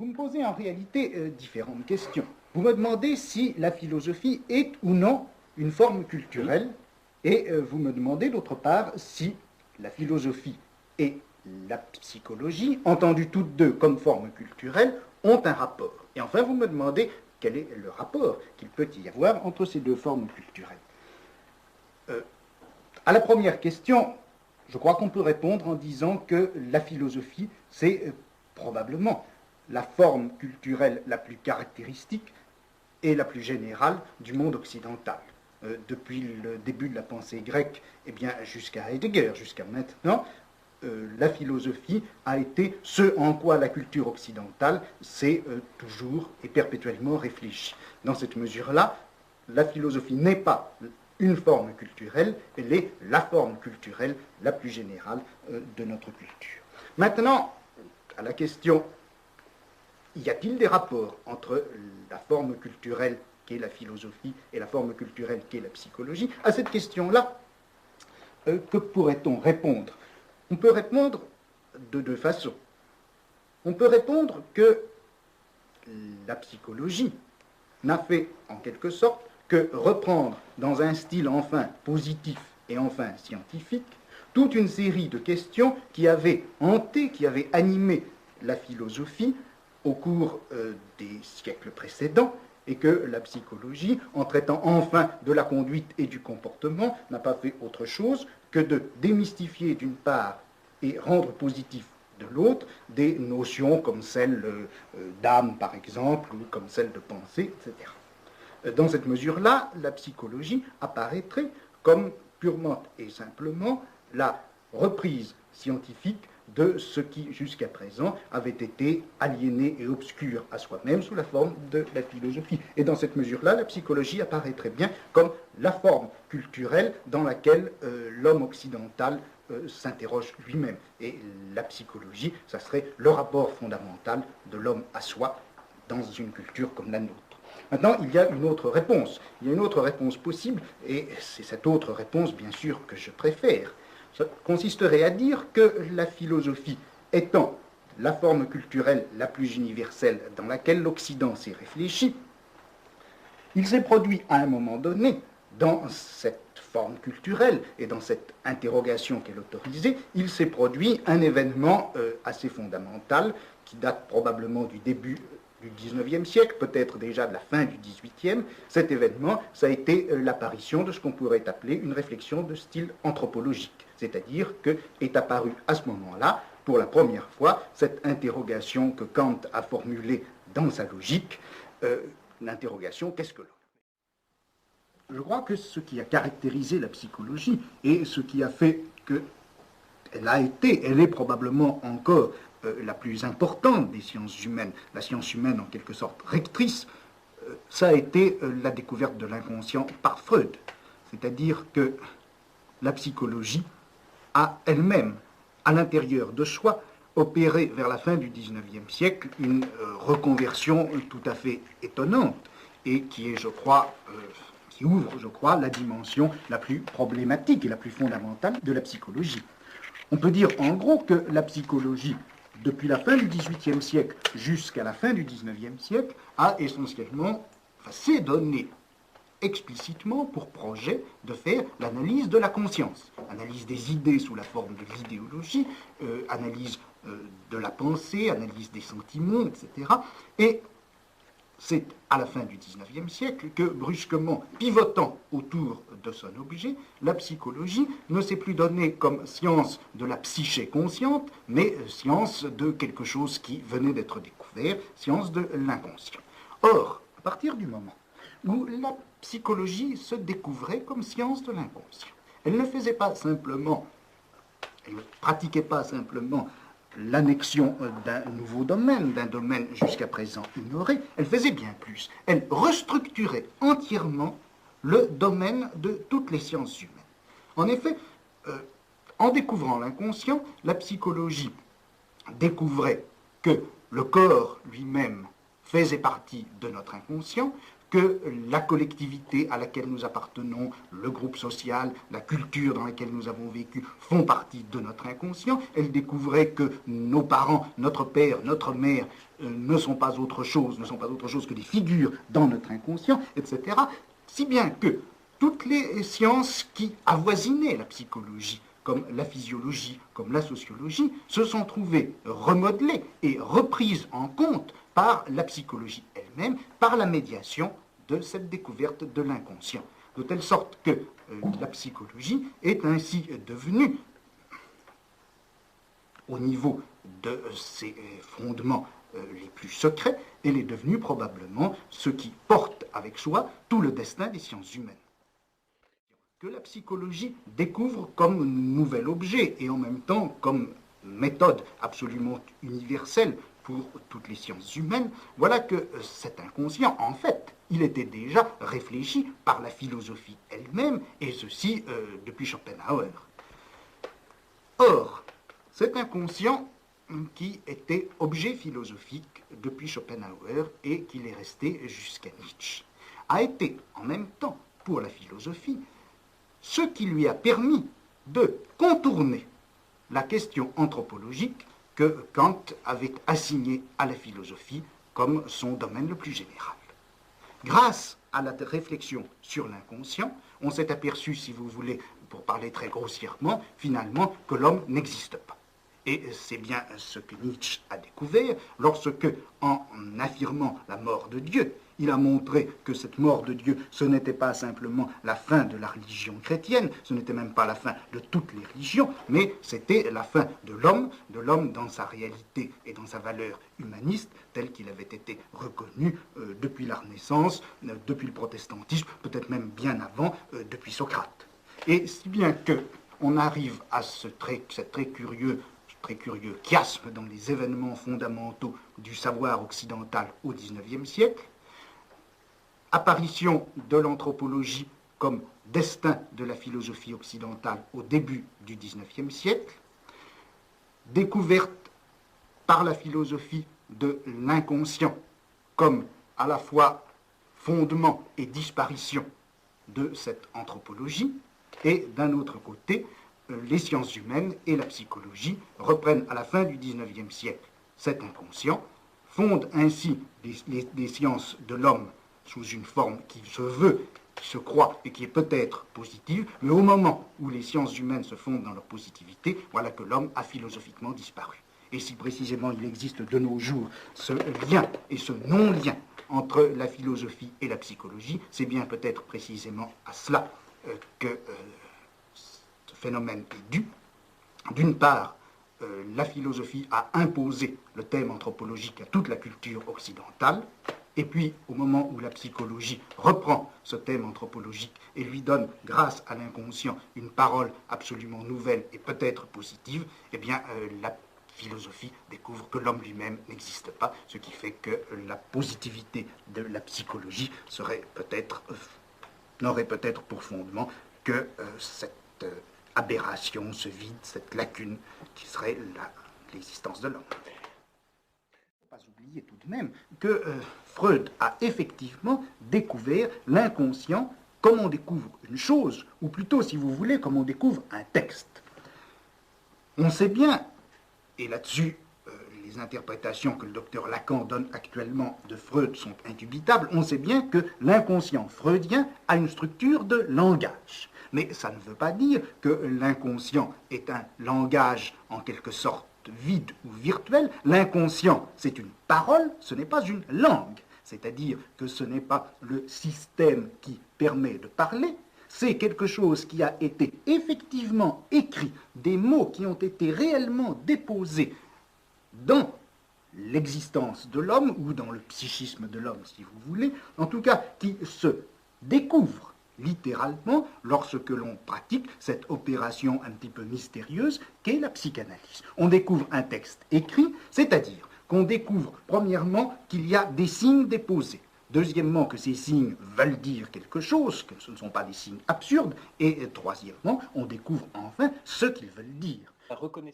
vous me posez en réalité différentes questions. Vous me demandez si la philosophie est ou non une forme culturelle, et vous me demandez d'autre part si la philosophie et la psychologie, entendues toutes deux comme formes culturelles, ont un rapport. Et enfin, vous me demandez quel est le rapport qu'il peut y avoir entre ces deux formes culturelles. À la première question, je crois qu'on peut répondre en disant que la philosophie, c'est probablement la forme culturelle la plus caractéristique et la plus générale du monde occidental. Depuis le début de la pensée grecque, eh bien, jusqu'à Heidegger, jusqu'à maintenant, la philosophie a été ce en quoi la culture occidentale s'est toujours et perpétuellement réfléchie. Dans cette mesure-là, la philosophie n'est pas une forme culturelle, elle est la forme culturelle la plus générale de notre culture. Maintenant, à la question, y a-t-il des rapports entre la forme culturelle qu'est la philosophie et la forme culturelle qu'est la psychologie? À cette question-là, que pourrait-on répondre? On peut répondre de deux façons. On peut répondre que la psychologie n'a fait, en quelque sorte, que reprendre dans un style enfin positif et enfin scientifique toute une série de questions qui avaient hanté, qui avaient animé la philosophie au cours des siècles précédents, et que la psychologie, en traitant enfin de la conduite et du comportement, n'a pas fait autre chose que de démystifier d'une part et rendre positif de l'autre des notions comme celle d'âme, par exemple, ou comme celle de pensée, etc. Dans cette mesure-là, la psychologie apparaîtrait comme purement et simplement la reprise scientifique de ce qui, jusqu'à présent, avait été aliéné et obscur à soi-même sous la forme de la philosophie. Et dans cette mesure-là, la psychologie apparaîtrait bien comme la forme culturelle dans laquelle l'homme occidental s'interroge lui-même. Et la psychologie, ça serait le rapport fondamental de l'homme à soi dans une culture comme la nôtre. Maintenant, il y a une autre réponse. Il y a une autre réponse possible, et c'est cette autre réponse, bien sûr, que je préfère. Ça consisterait à dire que la philosophie étant la forme culturelle la plus universelle dans laquelle l'Occident s'est réfléchi, il s'est produit à un moment donné, dans cette forme culturelle et dans cette interrogation qu'elle autorisait, il s'est produit un événement assez fondamental qui date probablement du début du XIXe siècle, peut-être déjà de la fin du XVIIIe. Cet événement, ça a été l'apparition de ce qu'on pourrait appeler une réflexion de style anthropologique. C'est-à-dire qu'est apparue à ce moment-là, pour la première fois, cette interrogation que Kant a formulée dans sa logique, l'interrogation « qu'est-ce que l'homme ?» Je crois que ce qui a caractérisé la psychologie et ce qui a fait qu'elle est probablement encore la plus importante des sciences humaines, la science humaine en quelque sorte rectrice, ça a été la découverte de l'inconscient par Freud. C'est-à-dire que la psychologie a elle-même, à l'intérieur de soi, opéré vers la fin du XIXe siècle une reconversion tout à fait étonnante et qui est, je crois, qui ouvre, je crois, la dimension la plus problématique et la plus fondamentale de la psychologie. On peut dire en gros que la psychologie, depuis la fin du XVIIIe siècle jusqu'à la fin du XIXe siècle, a essentiellement, s'est donné explicitement pour projet de faire l'analyse de la conscience, analyse des idées sous la forme de l'idéologie, analyse de la pensée, analyse des sentiments, etc. Et c'est à la fin du XIXe siècle que, brusquement, pivotant autour de son objet, la psychologie ne s'est plus donnée comme science de la psyché consciente, mais science de quelque chose qui venait d'être découvert, science de l'inconscient. Or, à partir du moment où la psychologie se découvrait comme science de l'inconscient, elle ne faisait pas simplement, elle ne pratiquait pas simplement l'annexion d'un nouveau domaine, d'un domaine jusqu'à présent ignoré, elle faisait bien plus. Elle restructurait entièrement le domaine de toutes les sciences humaines. En effet, en découvrant l'inconscient, la psychologie découvrait que le corps lui-même faisait partie de notre inconscient, que la collectivité à laquelle nous appartenons, le groupe social, la culture dans laquelle nous avons vécu font partie de notre inconscient. Elle découvrait que nos parents, notre père, notre mère ne sont pas autre chose que des figures dans notre inconscient, etc. Si bien que toutes les sciences qui avoisinaient la psychologie, comme la physiologie, comme la sociologie, se sont trouvées remodelées et reprises en compte par la psychologie elle-même, par la médiation de cette découverte de l'inconscient. De telle sorte que la psychologie est ainsi devenue, au niveau de ses fondements les plus secrets, elle est devenue probablement ce qui porte avec soi tout le destin des sciences humaines. Que la psychologie découvre comme nouvel objet et en même temps comme méthode absolument universelle pour toutes les sciences humaines, voilà que cet inconscient, en fait, il était déjà réfléchi par la philosophie elle-même, et ceci depuis Schopenhauer. Or, cet inconscient qui était objet philosophique depuis Schopenhauer et qu'il est resté jusqu'à Nietzsche, a été en même temps pour la philosophie ce qui lui a permis de contourner la question anthropologique que Kant avait assignée à la philosophie comme son domaine le plus général. Grâce à la réflexion sur l'inconscient, on s'est aperçu, si vous voulez, pour parler très grossièrement, finalement, que l'homme n'existe pas. Et c'est bien ce que Nietzsche a découvert lorsque, en affirmant la mort de Dieu, il a montré que cette mort de Dieu, ce n'était pas simplement la fin de la religion chrétienne, ce n'était même pas la fin de toutes les religions, mais c'était la fin de l'homme dans sa réalité et dans sa valeur humaniste, tel qu'il avait été reconnu depuis la Renaissance, depuis le protestantisme, peut-être même bien avant, depuis Socrate. Et si bien qu'on arrive à cette très curieux chiasme dans les événements fondamentaux du savoir occidental au XIXe siècle, apparition de l'anthropologie comme destin de la philosophie occidentale au début du XIXe siècle, découverte par la philosophie de l'inconscient comme à la fois fondement et disparition de cette anthropologie, et d'un autre côté, les sciences humaines et la psychologie reprennent à la fin du XIXe siècle cet inconscient, fondent ainsi les sciences de l'homme sous une forme qui se veut, qui se croit et qui est peut-être positive, mais au moment où les sciences humaines se fondent dans leur positivité, voilà que l'homme a philosophiquement disparu. Et si précisément il existe de nos jours ce lien et ce non-lien entre la philosophie et la psychologie, c'est bien peut-être précisément à cela que ce phénomène est dû. D'une part, la philosophie a imposé le thème anthropologique à toute la culture occidentale, et puis au moment où la psychologie reprend ce thème anthropologique et lui donne, grâce à l'inconscient, une parole absolument nouvelle et peut-être positive, eh bien la philosophie découvre que l'homme lui-même n'existe pas, ce qui fait que la positivité de la psychologie n'aurait peut-être pour fondement que cette aberration, ce vide, cette lacune qui serait l'existence de l'homme. Il ne faut pas oublier tout de même que Freud a effectivement découvert l'inconscient comme on découvre une chose, ou plutôt, si vous voulez, comme on découvre un texte. On sait bien, et là-dessus, les interprétations que le docteur Lacan donne actuellement de Freud sont indubitables, on sait bien que l'inconscient freudien a une structure de langage. Mais ça ne veut pas dire que l'inconscient est un langage en quelque sorte vide ou virtuel. L'inconscient, c'est une parole, ce n'est pas une langue. C'est-à-dire que ce n'est pas le système qui permet de parler, c'est quelque chose qui a été effectivement écrit, des mots qui ont été réellement déposés dans l'existence de l'homme, ou dans le psychisme de l'homme, si vous voulez, en tout cas qui se découvrent littéralement lorsque l'on pratique cette opération un petit peu mystérieuse qu'est la psychanalyse. On découvre un texte écrit, c'est-à-dire qu'on découvre premièrement qu'il y a des signes déposés. Deuxièmement, que ces signes veulent dire quelque chose, que ce ne sont pas des signes absurdes. Et troisièmement, on découvre enfin ce qu'ils veulent dire. La reconnaissance